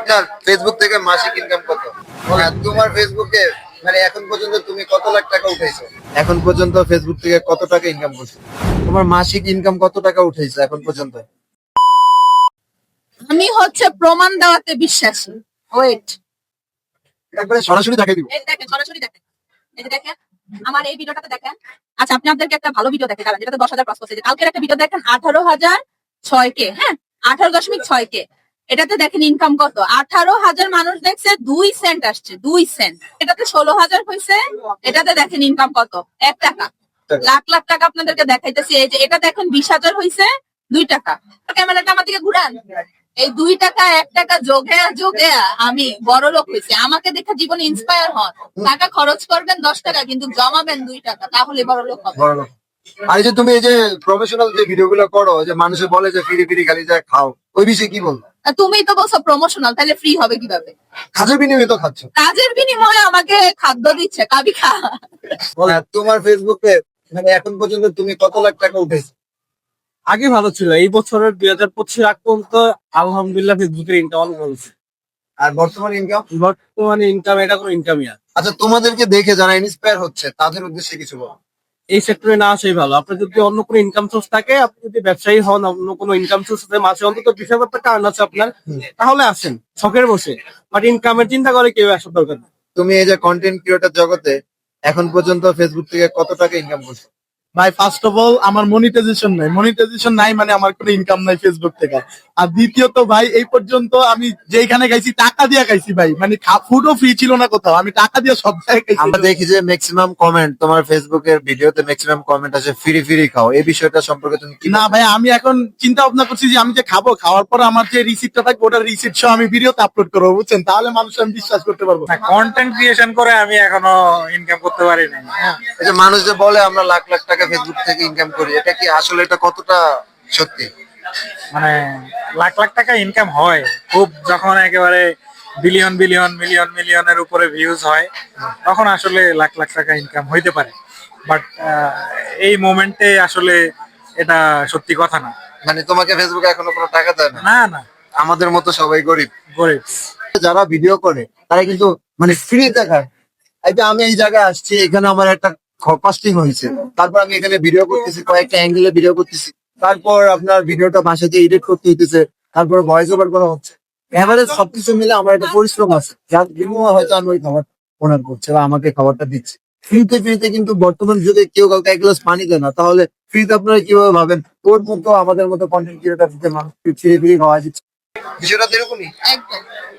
আপনার ফেসবুক থেকে মাসিক ইনকাম কত? আর তোমার ফেসবুকে মানে এখন পর্যন্ত তুমি কত লাখ টাকা উঠাইছো? এখন পর্যন্ত ফেসবুক থেকে কত টাকা ইনকাম করছো? তোমার মাসিক ইনকাম কত টাকা উঠাইছো এখন পর্যন্ত? আমি হচ্ছে প্রমাণ দেওয়াতে বিশ্বাসী। ওয়েট, একবারে সরাসরি দেখাই দিব। এই দেখেন, সরাসরি দেখেন, এই যে দেখেন আমার এই ভিডিওটাতে দেখেন। আচ্ছা, আপনি আপনাদেরকে একটা ভালো ভিডিও দেখেন, কারণ যেটাতে 10,000 ক্রস করছে। যে কালকের একটা ভিডিও দেখেন 18,006 কে, হ্যাঁ 18.6 কে। এটাতে দেখেন ইনকাম কত, 18,000 মানুষ দেখছে, 2 সেন্ট আসছে, 2 সেন্ট। এটাতে 16,000 হয়েছে, এটাতে দেখেন ইনকাম কত, 1 টাকা। লাখ লাখ টাকা আপনাদেরকে দেখাইতেছি। এই যে এটা দেখেন 20,000 হয়েছে, 2 টাকা। ক্যামেরাটা আমার দিকে ঘুরান। এই 2 টাকা 1 টাকা যোগে যোগে আমি বড় লোক হয়েছি। আমাকে দেখে জীবনে ইন্সপায়ার হন। টাকা খরচ করবেন 10 টাকা, কিন্তু জমাবেন 2 টাকা, তাহলে বড় লোক হবে। বড় লোক। আর এই যে তুমি এই যে প্রফেশনাল যে ভিডিওগুলো করো, যে মানুষে বলে যে ফ্রি ফ্রি খালি যা খাও, ওই বিষয়ে কি বলবো? আর তুমিই তো বলছো প্রমোশনাল, তাহলে ফ্রি হবে কিভাবে? কাজের বিনিময়ে তো খাচ্ছ। কাজের বিনিময়ে আমাকে খাদ্য দিচ্ছে, কাবি খা। আর তোমার ফেসবুকে মানে এখন পর্যন্ত তুমি কত লাখ টাকা উঠেছো? আগে ভালো ছিল, এই বছরের 2025 আগ পর্যন্ত আলহামদুলিল্লাহ ফেসবুকের ইনকাম অনেক ভালো ছিল। আর বর্তমান ইনকাম? বর্তমানে ইনকাম এটা কোনো ইনকামই আর আচ্ছা, তোমাদেরকে দেখে যারা ইন্সপায়ার হচ্ছে তাদের উদ্দেশ্যে কিছু বলো। এই সেক্টরে না আসাই ভালো। আপনার যদি অন্য কোনো ইনকাম সোর্স থাকে, আপনি যদি ব্যবসায়ী হন, অন্য কোনো ইনকাম সোর্স আছে, মাসে অন্তত 20,000 টাকা আর্ন আছে আপনার, তাহলে আসেন শখের বসে। বাট ইনকামের চিন্তা করে কেউ আসার দরকার নেই। তুমি এই যে কন্টেন্ট ক্রিয়েটর জগতে এখন পর্যন্ত ফেসবুক থেকে কত টাকা ইনকাম করছো? ভাই ফার্স্ট অফ অল আমার মনিটাইজেশন নাই মানে আমার কোনো ইনকাম নাই ফেসবুক থেকে। আর দ্বিতীয়ত ভাই এই পর্যন্ত আমি যেখানে খাইছি টাকা দিয়ে খাইছি ভাই, মানে ফুডও ফ্রি ছিল না কোথাও, আমি টাকা দিয়ে সব জায়গায় খাইছি। আমরা দেখি যে ম্যাক্সিমাম কমেন্ট তোমার ফেসবুকের ভিডিওতে ম্যাক্সিমাম কমেন্ট আছে ফ্রি ফ্রি খাও, এই বিষয়টা সম্পর্কে তুমি কি না ভাই, আমি এখন চিন্তা ভাবনা করছি যে আমি যে খাবো, খাওয়ার পর আমার যে রিসিপ্টটা থাকবে ওটা রিসিপ্ট সহ আমি ভিডিওতে আপলোড করবো, বুঝছেন? তাহলে মানুষ আমি বিশ্বাস করতে পারবো। কন্টেন্ট ক্রিয়েশন করে আমি এখনো ইনকাম করতে পারি নাই। এই যে মানুষ যে বলে আমরা লাখ লাখ টাকা ফেসবুক থেকে ইনকাম করি, এটা কি আসলে এটা কতটা সত্যি? মানে লাখ লাখ টাকা ইনকাম হয় খুব, যখন একেবারে বিলিয়ন বিলিয়ন মিলিয়ন মিলিয়নের উপরে ভিউজ হয়, তখন আসলে লাখ লাখ টাকা ইনকাম হইতে পারে। বাট এই মোমেন্টে আসলে এটা সত্যি কথা না। মানে তোমাকে ফেসবুকে এখনো কোনো টাকা দেয় না? না না, আমাদের মতো সবাই গরিব গরিব। যারা ভিডিও করে তারা কিন্তু মানে ফ্রি দেখায়। এই যে আমি এই জায়গায় আসছি, এখানে আমার একটা কস্টিং হয়েছে, তারপর আমি এখানে ভিডিও করতেছি, কয়েকটা অ্যাঙ্গেলে ভিডিও করতেছি, তারপর আপনার ভিডিওটা বাসাতে এডিট করতে হইতেছে, তারপর ভয়েস ওভার করা হচ্ছে। এবারে সবকিছু মিলে আমার একটা পরিশ্রম আছে, যার বিনিময়ে হয়তো আমি ওই খাবার ওনার করছে বা আমাকে খাবারটা দিচ্ছে। ফ্রিতে ফ্রিতে কিন্তু বর্তমান যুগে কেউ কাউকে এক গ্লাস পানি দেয় না, তাহলে ফ্রিতে আপনারা কিভাবে ভাবেন ওর মতো আমাদের মতো কন্টেন্ট ক্রিয়েটার মানুষ ফ্রি ফ্রি খাওয়া দিচ্ছে? বিষয়টা তো এরকমই। একদম।